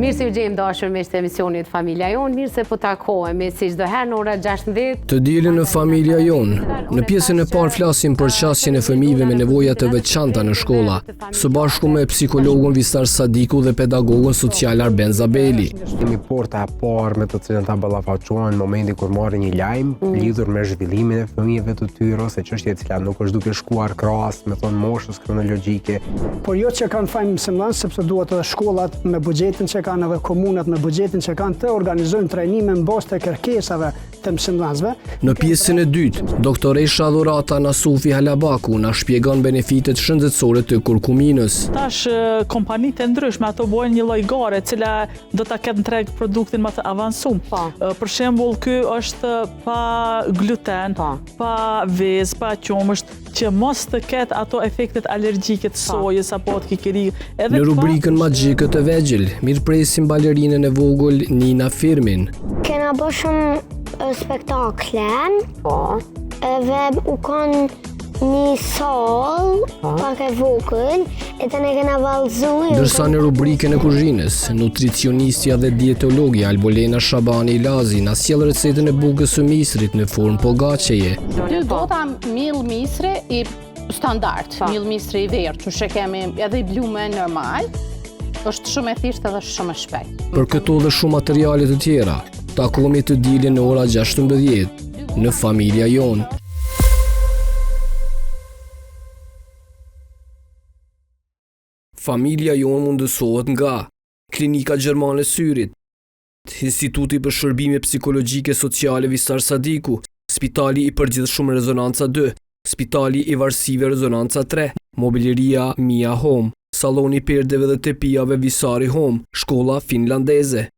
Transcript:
Mirë se ju gjejmë dashur me këtë emisionit Familja Jon, mirë se po takohemi si çdo herë në ora 16. Të dielën në Familja Jon. Në pjesën e parë flasim për qasjen e fëmijëve me nevoja të veçanta në shkolla, së bashku me psikologun Visar Sadiku dhe pedagogun social Arben Zabeli. Kemi porta e parë me të cilën ta ballafaqohen në momentin kur marrin një lajm lidhur me zhvillimin e fëmijëve të tyre ose çështje e cila nuk është duke shkuar krahas me thon moshës kronologjike. Por jo që kanë fajin mësimdhënës, sepse duhet edhe shkollat me buxhetin që kanë edhe komunat me buxhetin që kanë të organizojnë trajnime mbas të kërkesave të mësimdhënësve. Në pjesën e dytë, doktoresha Dhurata Nasufi Halabaku na shpjegon benefitet shëndetësore të kurkuminës. Tash kompanitë e ndryshme ato bojnë një lloj gare, e cila do ta ketë në treg produktin më të avancuar. Për shembull, ky është pa gluten, pa vezë, pa qumësht, që mos të ketë ato efektet alergjike të sojës apo të kikirikut. Në rubrikën Magjikët të vegjël, mirëpresim balerinën e vogël Nina Firmin. Kena bërë shumë spektakle, edhe u kanë një sallë pak e vogël, e të ne kena vallëzuar. Ndërsa në rubrikën e kuzhinës, nutricionistja dhe dietologja Albolena Shabani Ilazi na sjell recetën e bukës së misrit në formë pogaçeje. Dy bota miell misri i standard, miell misri i verdhë, që kemi edhe i blume normal, është shumë e thjeshtë edhe shumë e shpejtë. Për këto dhe shumë materiale të tjera, takohemi të dielën në ora 16 në Familja Jon. Familja Jon mundësohet nga Klinika Gjermane Syrit, Instituti për Shërbime Psikologjike Sociale Visar Sadiku, Spitali i Përgjithshëm Rezonanca 2, Spitali i Varësive Rezonanca 3, Mobileria Mia Home, Salloni Perdeve dhe Tepijave Visari Home, Shkolla Finlandeze.